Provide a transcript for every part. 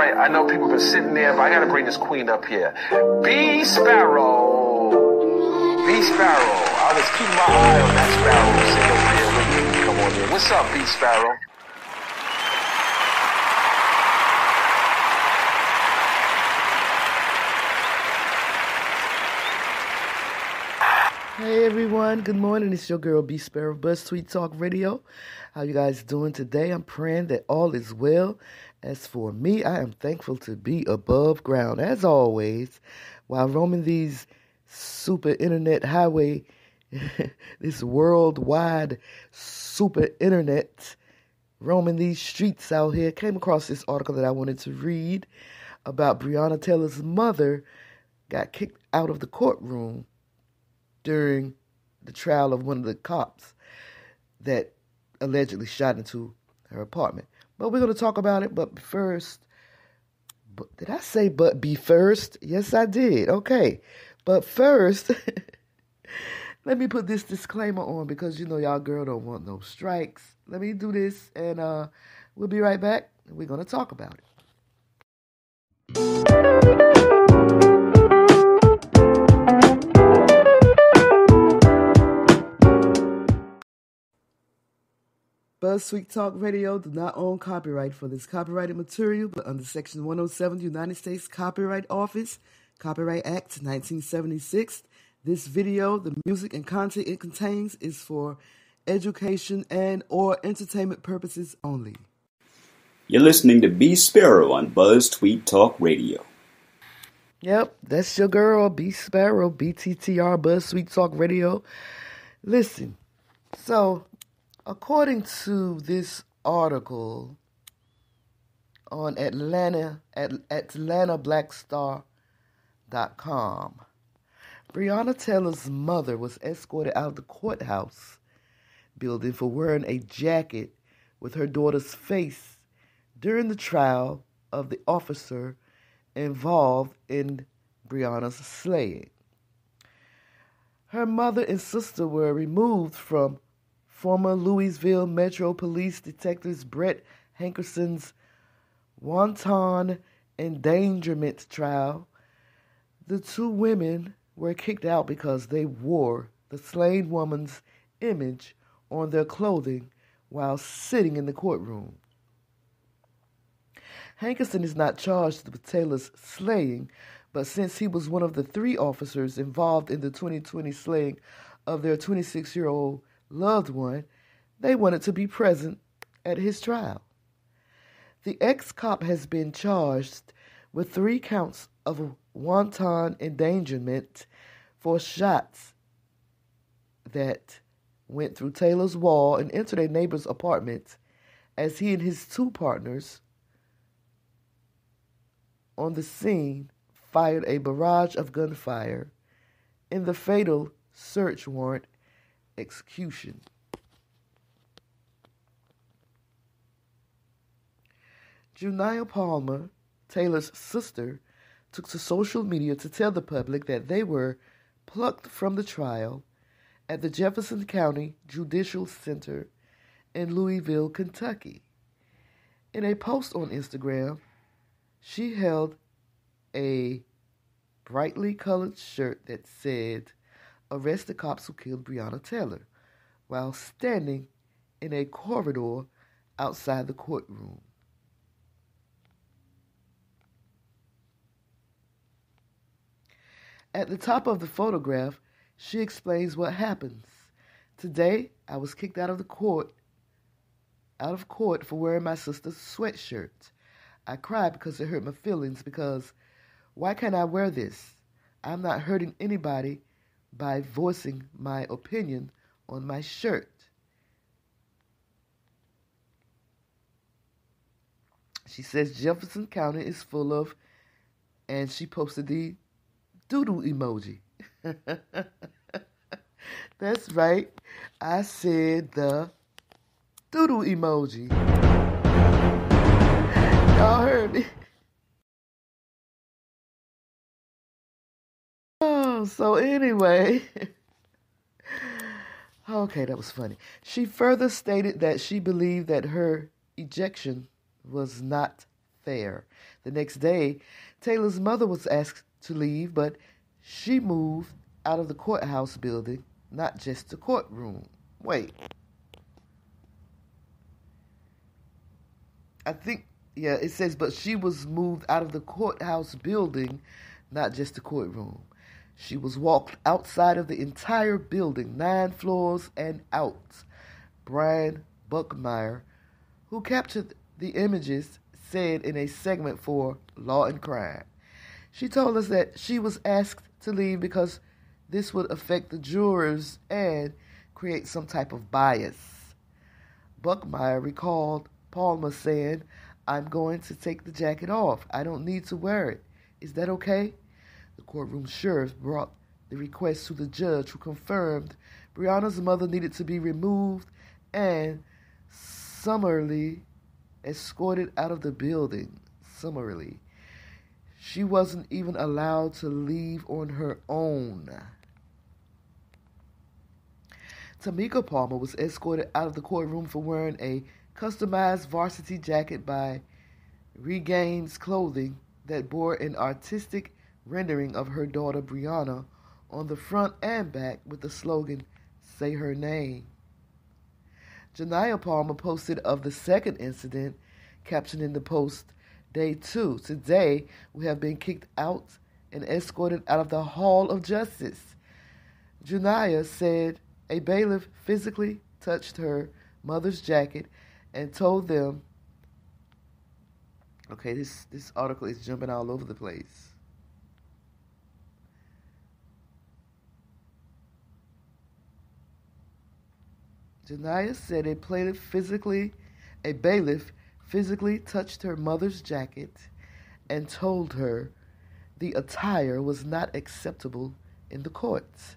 right, I know people have been sitting there, but I gotta bring this queen up here. BeeSparrow. BeeSparrow. I was keeping my eye on that sparrow sitting over there waiting for you to come on in. What's up, BeeSparrow? Hey everyone, good morning. It's your girl BeeSparrow, BuzzzTweet Talk Radio. How you guys doing today? I'm praying that all is well. As for me, I am thankful to be above ground, as always, while roaming these super internet highway, this worldwide super internet, roaming these streets out here. Came across this article that I wanted to read about Breonna Taylor's mother got kicked out of the courtroom during the trial of one of the cops that allegedly shot into her apartment. But we're going to talk about it. But first, did I say but be first? Yes, I did. Okay. But first, let me put this disclaimer on because, you know, y'all girl don't want no strikes. Let me do this and we'll be right back. We're going to talk about it. BuzzTweet Talk Radio do not own copyright for this copyrighted material, but under Section 107 United States Copyright Office, Copyright Act 1976, this video, the music and content it contains is for education and or entertainment purposes only. You're listening to BeeSparrow on BuzzTweet Talk Radio. Yep, that's your girl, BeeSparrow, BTTR, BuzzTweet Talk Radio. Listen, so according to this article on AtlantaBlackStar.com, Breonna Taylor's mother was escorted out of the courthouse building for wearing a jacket with her daughter's face during the trial of the officer involved in Breonna's slaying. Her mother and sister were removed from former Louisville Metro Police Detectives Brett Hankerson's wanton endangerment trial. The two women were kicked out because they wore the slain woman's image on their clothing while sitting in the courtroom. Hankerson is not charged with Taylor's slaying, but since he was one of the three officers involved in the 2020 slaying of their 26-year-old loved one, they wanted to be present at his trial. The ex-cop has been charged with 3 counts of wanton endangerment for shots that went through Taylor's wall and entered a neighbor's apartment as he and his 2 partners on the scene fired a barrage of gunfire in the fatal search warrant execution. Junia Palmer, Taylor's sister, took to social media to tell the public that they were plucked from the trial at the Jefferson County Judicial Center in Louisville, Kentucky. In a post on Instagram, she held a brightly colored shirt that said, "Arrest the cops who killed Breonna Taylor," while standing in a corridor outside the courtroom. At the top of the photograph, she explains what happens. "Today, I was kicked out of court for wearing my sister's sweatshirt. I cried because it hurt my feelings because why can't I wear this? I'm not hurting anybody by voicing my opinion on my shirt." She says Jefferson County is full of, and she posted the doodle emoji. That's right. I said the doodle emoji. Y'all heard me. Oh, so anyway. Okay, that was funny. She further stated that she believed that her ejection was not affair. The next day, Taylor's mother was asked to leave, but she moved out of the courthouse building, not just the courtroom. Wait. It says, but she was moved out of the courthouse building, not just the courtroom. She was walked outside of the entire building, 9 floors and out. Brian Buckmeyer, who captured the images, said in a segment for Law and Crime. She told us that she was asked to leave because this would affect the jurors and create some type of bias. Buckmeyer recalled Palmer saying, "I'm going to take the jacket off. I don't need to wear it. Is that okay?" The courtroom sheriff brought the request to the judge, who confirmed Breonna's mother needed to be removed and summarily escorted out of the building. Summarily. She wasn't even allowed to leave on her own. Tamika Palmer was escorted out of the courtroom for wearing a customized varsity jacket by Regain's Clothing that bore an artistic rendering of her daughter Breonna on the front and back with the slogan, "Say her name." Janiyah Palmer posted of the second incident, captioning the post, "Day 2. Today, we have been kicked out and escorted out of the Hall of Justice." Janiyah said a bailiff physically touched her mother's jacket and told them, okay, this article is jumping all over the place. Janiyah said a bailiff physically touched her mother's jacket and told her the attire was not acceptable in the courts.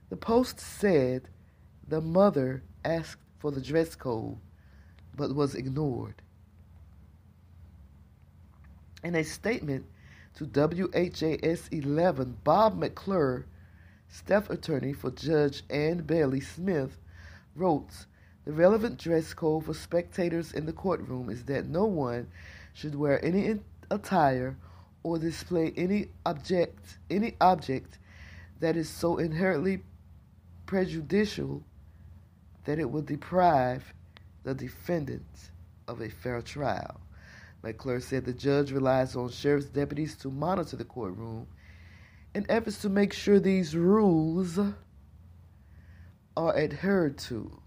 The Post said the mother asked for the dress code but was ignored. In a statement to WHAS 11, Bob McClure, staff attorney for Judge Ann Bailey Smith, wrote, "The relevant dress code for spectators in the courtroom is that no one should wear any attire or display any object that is so inherently prejudicial that it will deprive the defendant of a fair trial." McClure said the judge relies on sheriff's deputies to monitor the courtroom in efforts to make sure these rules are adhered to.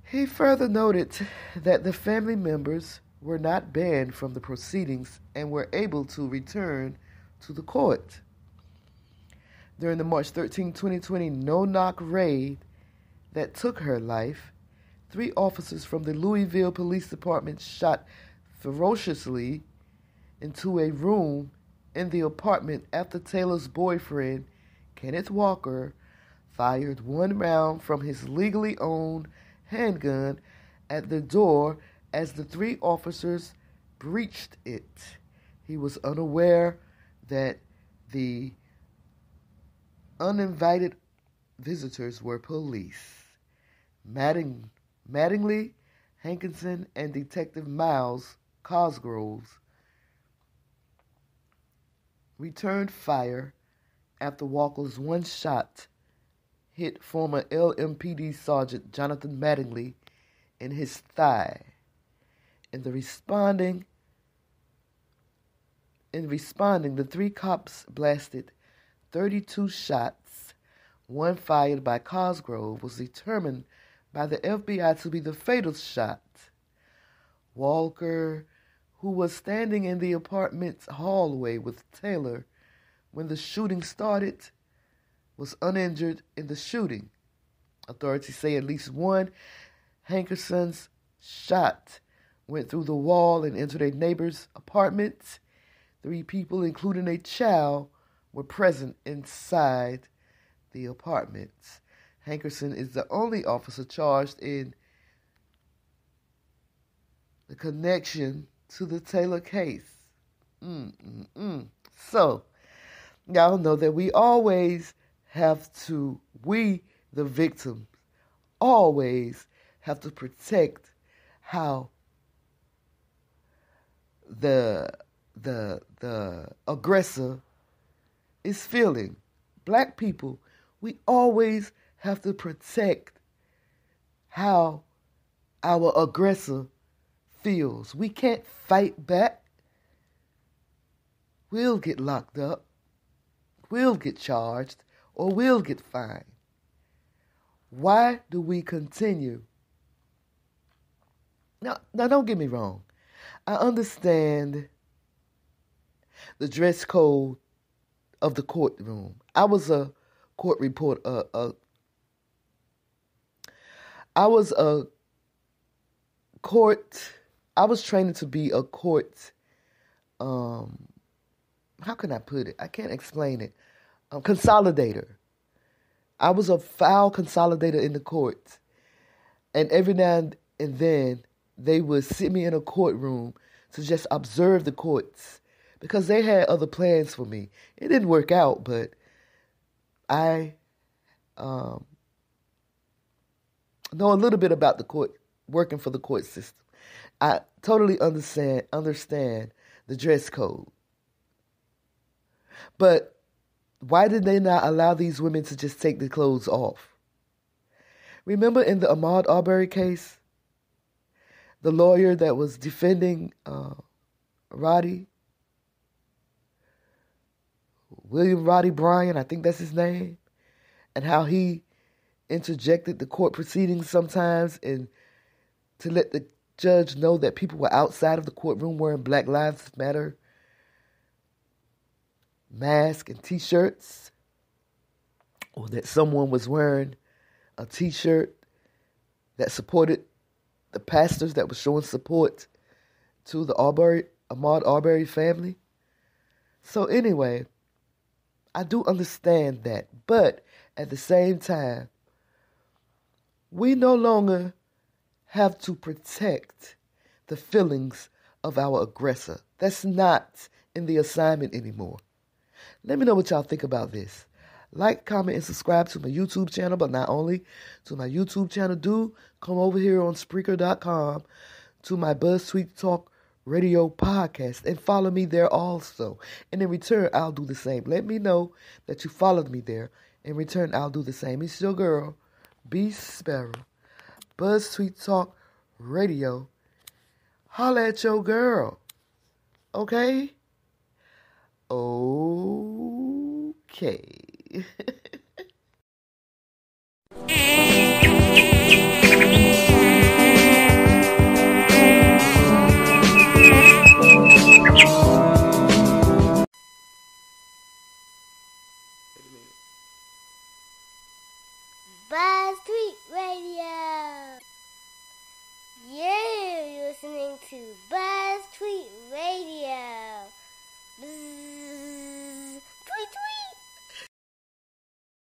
He further noted that the family members were not banned from the proceedings and were able to return to the court. During the March 13, 2020 no-knock raid that took her life, 3 officers from the Louisville Police Department shot ferociously into a room in the apartment after Taylor's boyfriend, Kenneth Walker, fired 1 round from his legally owned handgun at the door as the 3 officers breached it. He was unaware that the uninvited visitors were police. Mattingly, Hankinson, and Detective Miles Cosgrove returned fire after Walker's 1 shot hit former LMPD Sergeant Jonathan Mattingly in his thigh. In responding, the 3 cops blasted 32 shots. 1 fired by Cosgrove was determined by the FBI to be the fatal shot. Walker, who was standing in the apartment's hallway with Taylor when the shooting started, was uninjured in the shooting. Authorities say at least 1 Hankerson's shot went through the wall and entered a neighbor's apartment. 3 people, including a child, were present inside the apartment. Hankerson is the only officer charged in the connection to the Taylor case. So, y'all know that we the victims, always have to protect how the aggressor is feeling. Black people, we always have to protect how our aggressor feels. We can't fight back. We'll get locked up. We'll get charged, or we'll get fined. Why do we continue? Now, don't get me wrong. I understand the dress code of the courtroom. I was a court reporter. I was training to be a court, how can I put it? I can't explain it. Consolidator. I was a file consolidator in the courts. And every now and then, they would sit me in a courtroom to just observe the courts because they had other plans for me. It didn't work out, but I know a little bit about the court, working for the court system. I totally understand the dress code. But why did they not allow these women to just take their clothes off? Remember in the Ahmaud Arbery case, the lawyer that was defending William Roddy Bryan, I think that's his name, and how he interjected the court proceedings sometimes and to let the judge know that people were outside of the courtroom wearing Black Lives Matter masks and T-shirts, or that someone was wearing a T-shirt that supported the pastors that was showing support to the Ahmaud Arbery family. So anyway, I do understand that, but at the same time, we no longer have to protect the feelings of our aggressor. That's not in the assignment anymore. Let me know what y'all think about this. Like, comment, and subscribe to my YouTube channel, but not only to my YouTube channel, do come over here on Spreaker.com to my BuzzzTweet Talk Radio podcast and follow me there also. And in return, I'll do the same. Let me know that you followed me there. In return, I'll do the same. It's your girl, BeeSparrow, BuzzzTweet Talk Radio. Holla at your girl. Okay? Okay. BuzzTweet Radio. You're listening to Buzz.